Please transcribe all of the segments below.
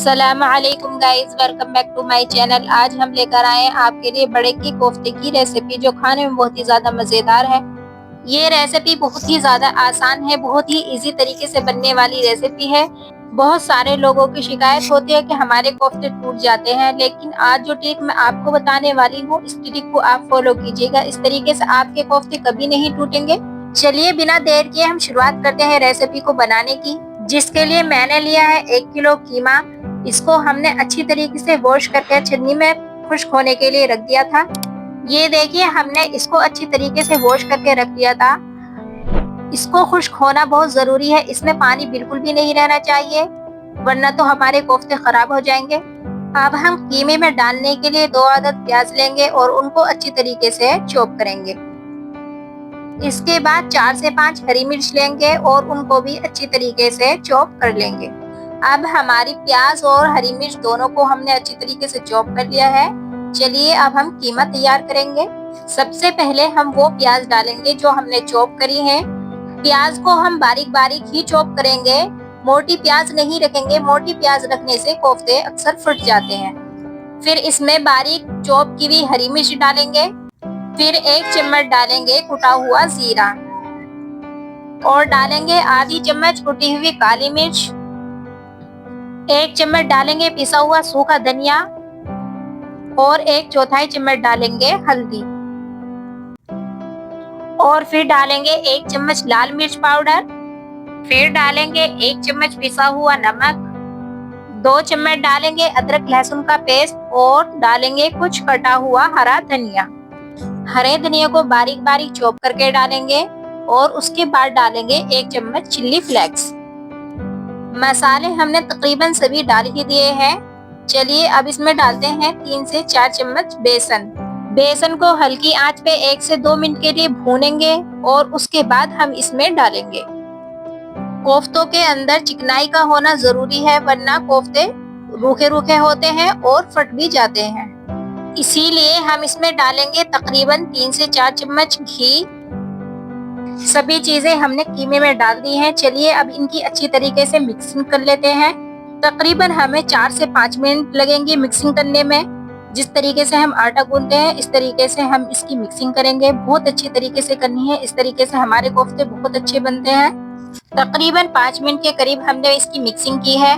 अस्सलाम वालेकुम guys, welcome back to my channel. आज हम लेकर आए हैं आपके लिए बड़े की कोफ्ते की रेसिपी, जो खाने में बहुत ही ज़्यादा मज़ेदार है। ये रेसिपी बहुत ही ज़्यादा आसान है, बहुत ही इजी तरीके से बनने वाली रेसिपी है। बहुत सारे लोगों की शिकायत होती है कि हमारे कोफ्ते टूट जाते हैं, लेकिन आज जो ट्रिक मैं आपको बताने वाली हूँ, इस ट्रिक को आप फॉलो कीजिएगा। इस तरीके से आपके कोफ्ते कभी नहीं टूटेंगे। चलिए बिना देर किए हम शुरुआत करते हैं रेसिपी को बनाने की, जिसके लिए मैंने लिया है 1 किलो कीमा। इसको हमने अच्छी तरीके से वॉश करके छन्नी में खुश्क होने के लिए रख दिया था। ये देखिए, हमने इसको अच्छी तरीके से वॉश करके रख दिया था। इसको खुश्क होना बहुत जरूरी है, इसमें पानी बिल्कुल भी नहीं रहना चाहिए, वरना तो हमारे कोफ्ते खराब हो जाएंगे। अब हम कीमे में डालने के लिए 2 अदद प्याज लेंगे और उनको अच्छी तरीके से चॉप करेंगे। इसके बाद 4 से 5 हरी मिर्च लेंगे और उनको भी अच्छी तरीके से चॉप कर लेंगे। अब हमारी प्याज और हरी मिर्च दोनों को हमने अच्छी तरीके से चॉप कर लिया है। चलिए अब हम कीमा तैयार करेंगे। सबसे पहले हम वो प्याज डालेंगे जो हमने चॉप करी है। प्याज को हम बारीक बारीक ही चॉप करेंगे, मोटी प्याज नहीं रखेंगे। मोटी प्याज रखने से कोफ्ते अक्सर फट जाते हैं। फिर इसमें बारीक चॉप की हुई हरी मिर्च डालेंगे। फिर 1 चम्मच डालेंगे कुटा हुआ जीरा और डालेंगे आधी चम्मच कुटी हुई काली मिर्च। 1 चम्मच डालेंगे पिसा हुआ सूखा धनिया और 1/4 चम्मच डालेंगे हल्दी। और फिर डालेंगे 1 चम्मच लाल मिर्च पाउडर। फिर डालेंगे 1 चम्मच पिसा हुआ नमक। 2 चम्मच डालेंगे अदरक लहसुन का पेस्ट और डालेंगे कुछ कटा हुआ हरा धनिया। हरे धनिया को बारीक बारीक चॉप करके डालेंगे और उसके बाद डालेंगे 1 चम्मच चिल्ली फ्लेक्स। मसाले हमने तकरीबन सभी डाल ही दिए हैं। चलिए अब इसमें डालते हैं 3 से 4 चम्मच बेसन। बेसन को हल्की आंच पे 1 से 2 मिनट के लिए भूनेंगे और उसके बाद हम इसमें डालेंगे। कोफ्तों के अंदर चिकनाई का होना जरूरी है, वरना कोफ्ते रूखे रूखे होते हैं और फट भी जाते हैं। इसीलिए हम इसमें डालेंगे तकरीबन 3 से 4 चम्मच घी। सभी चीजें हमने कीमे में डाल दी हैं। चलिए अब इनकी अच्छी तरीके से मिक्सिंग कर लेते हैं। तकरीबन हमें 4 से 5 मिनट लगेंगे मिक्सिंग करने में। जिस तरीके से हम आटा गूंथते हैं, इस तरीके से हम इसकी मिक्सिंग करेंगे। बहुत अच्छी तरीके से करनी है, इस तरीके से हमारे कोफ्ते बहुत अच्छे बनते हैं। तकरीबन 5 मिनट के करीब हमने इसकी मिक्सिंग की है।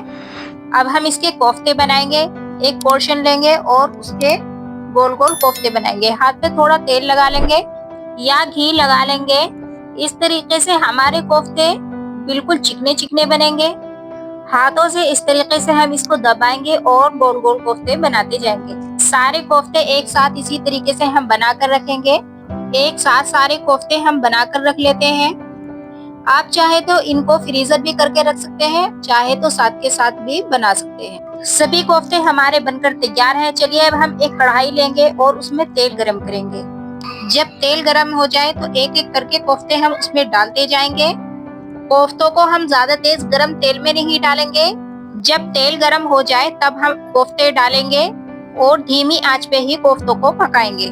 अब हम इसके कोफ्ते बनाएंगे। एक पोर्शन लेंगे और उसके गोल गोल कोफ्ते बनाएंगे। हाथ पे थोड़ा तेल लगा लेंगे या घी लगा लेंगे। इस तरीके से हमारे कोफ्ते बिल्कुल चिकने चिकने बनेंगे। हाथों से इस तरीके से हम इसको दबाएंगे और गोल गोल कोफ्ते बनाते जाएंगे। सारे कोफ्ते एक साथ इसी तरीके से हम बनाकर रखेंगे। एक साथ सारे कोफ्ते हम बनाकर रख लेते हैं। आप चाहे तो इनको फ्रीजर भी करके रख सकते हैं, चाहे तो साथ के साथ भी बना सकते हैं। सभी कोफ्ते हमारे बनकर तैयार हैं। चलिए अब हम एक कढ़ाई लेंगे और उसमें तेल गरम करेंगे। जब तेल गरम हो जाए तो एक एक करके कोफ्ते हम उसमें डालते जाएंगे। कोफ्तों को हम ज्यादा तेज गरम तेल में नहीं डालेंगे। जब तेल गरम हो जाए तब हम कोफ्ते डालेंगे और धीमी आंच पे ही कोफ्तों को पकाएंगे।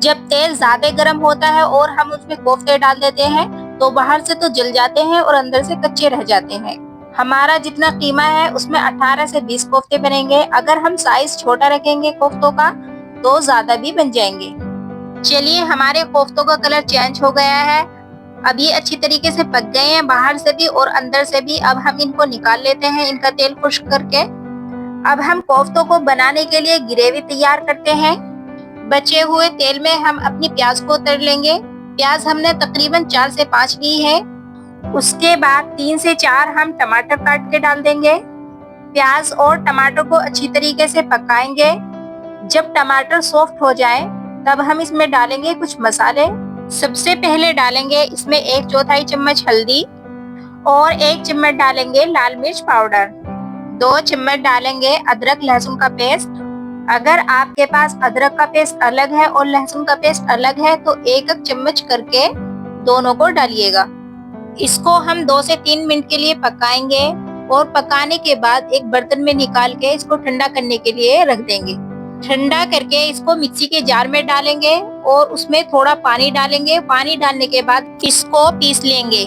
जब तेल ज्यादा गरम होता है और हम उसमें कोफ्ते डाल देते हैं तो बाहर से तो जल जाते हैं और अंदर से कच्चे रह जाते हैं। हमारा जितना कीमा है उसमें 18 से 20 कोफ्ते बनेंगे। अगर हम साइज छोटा रखेंगे कोफ्तों का तो ज्यादा भी बन जाएंगे। चलिए हमारे कोफ्तों का कलर चेंज हो गया है। अब ये अच्छी तरीके से पक गए हैं, बाहर से भी और अंदर से भी। अब हम इनको निकाल लेते हैं इनका तेल खुश्क करके। अब हम कोफ्तों को बनाने के लिए ग्रेवी तैयार करते हैं। बचे हुए तेल में हम अपनी प्याज को तल लेंगे। प्याज हमने तकरीबन 4 से 5 ली है। उसके बाद 3 से 4 हम टमाटर काट के डाल देंगे। प्याज और टमाटर को अच्छी तरीके से पकाएंगे। जब टमाटर सॉफ्ट हो जाए तब हम इसमें डालेंगे कुछ मसाले। सबसे पहले डालेंगे इसमें 1/4 चम्मच हल्दी और 1 चम्मच डालेंगे लाल मिर्च पाउडर। 2 चम्मच डालेंगे अदरक लहसुन का पेस्ट। अगर आपके पास अदरक का पेस्ट अलग है और लहसुन का पेस्ट अलग है तो 1 चम्मच करके दोनों को डालिएगा। इसको हम 2 से 3 मिनट के लिए पकाएंगे और पकाने के बाद एक बर्तन में निकाल के इसको ठंडा करने के लिए रख देंगे। ठंडा करके इसको मिक्सी के जार में डालेंगे और उसमें थोड़ा पानी डालेंगे। पानी डालने के बाद इसको पीस लेंगे।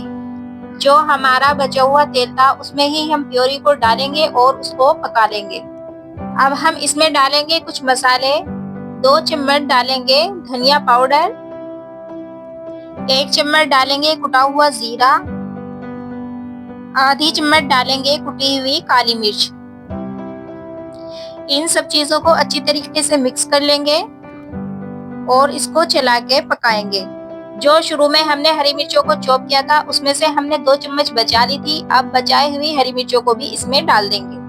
जो हमारा बचा हुआ तेल था उसमें ही हम प्योरी को डालेंगे और उसको पका लेंगे। अब हम इसमें डालेंगे कुछ मसाले। 2 चम्मच डालेंगे धनिया पाउडर, 1 चम्मच डालेंगे कुटा हुआ जीरा, आधी चम्मच डालेंगे कुटी हुई काली मिर्च। इन सब चीजों को अच्छी तरीके से मिक्स कर लेंगे और इसको चला के पकाएंगे। जो शुरू में हमने हरी मिर्चों को चॉप किया था उसमें से हमने 2 चम्मच बचा ली थी। अब बचाई हुई हरी मिर्चों को भी इसमें डाल देंगे।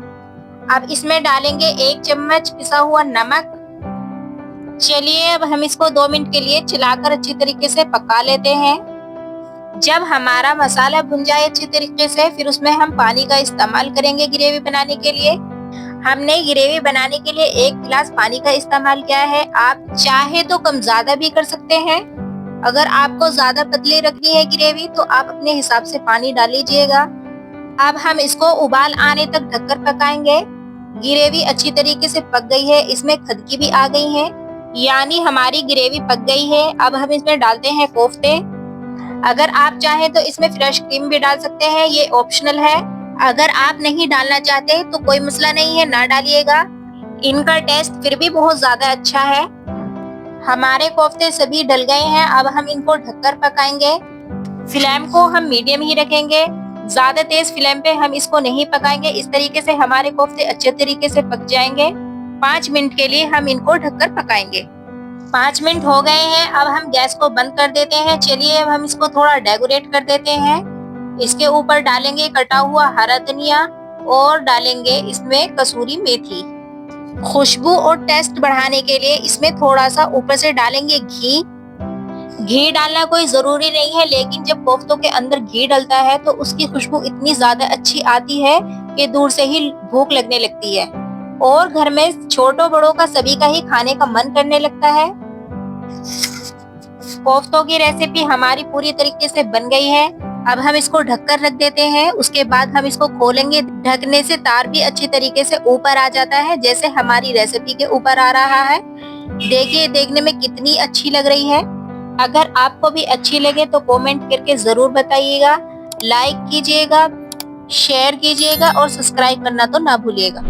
अब इसमें डालेंगे 1 चम्मच पिसा हुआ नमक। चलिए अब हम इसको 2 मिनट के लिए चलाकर अच्छी तरीके से पका लेते हैं। जब हमारा मसाला भुन जाए अच्छी तरीके से, फिर उसमें हम पानी का इस्तेमाल करेंगे ग्रेवी बनाने के लिए। हमने ग्रेवी बनाने के लिए 1 गिलास पानी का इस्तेमाल किया है। आप चाहे तो कम ज्यादा भी कर सकते हैं। अगर आपको ज्यादा पतली रखनी है ग्रेवी तो आप अपने हिसाब से पानी डाल लीजिएगा। अब हम इसको उबाल आने तक ढककर पकाएंगे। ग्रेवी अच्छी तरीके से पक गई है, इसमें खदकी भी आ गई है, यानी हमारी ग्रेवी पक गई है। अब हम इसमें डालते हैं कोफ्ते। अगर आप चाहें तो इसमें फ्रेश क्रीम भी डाल सकते हैं, ये ऑप्शनल है। अगर आप नहीं डालना चाहते तो कोई मसला नहीं है, ना डालिएगा। इनका टेस्ट फिर भी बहुत ज्यादा अच्छा है। हमारे कोफ्ते सभी डल गए हैं। अब हम इनको ढककर पकाएंगे। फ्लेम को हम मीडियम ही रखेंगे, ज्यादा तेज फ्लेम पे हम इसको नहीं पकाएंगे। इस तरीके से हमारे कोफ्ते अच्छे तरीके से पक जाएंगे। 5 मिनट के लिए हम इनको ढककर पकाएंगे। 5 मिनट हो गए हैं। अब हम गैस को बंद कर देते हैं। चलिए अब हम इसको थोड़ा डेकोरेट कर देते हैं। इसके ऊपर डालेंगे कटा हुआ हरा धनिया और डालेंगे इसमें कसूरी मेथी। खुशबू और टेस्ट बढ़ाने के लिए इसमें थोड़ा सा ऊपर से डालेंगे घी। घी डालना कोई जरूरी नहीं है, लेकिन जब कोफ्तों के अंदर घी डलता है तो उसकी खुशबू इतनी ज्यादा अच्छी आती है कि दूर से ही भूख लगने लगती है और घर में छोटों बड़ों का सभी का ही खाने का मन करने लगता है। कोफ्तों की रेसिपी हमारी पूरी तरीके से बन गई है। अब हम इसको ढककर रख देते हैं। उसके बाद हम इसको खोलेंगे। ढकने से तार भी अच्छी तरीके से ऊपर आ जाता है, जैसे हमारी रेसिपी के ऊपर आ रहा है। देखिए देखने में कितनी अच्छी लग रही है। अगर आपको भी अच्छी लगे तो कमेंट करके जरूर बताइएगा। लाइक कीजिएगा, शेयर कीजिएगा और सब्सक्राइब करना तो ना भूलिएगा।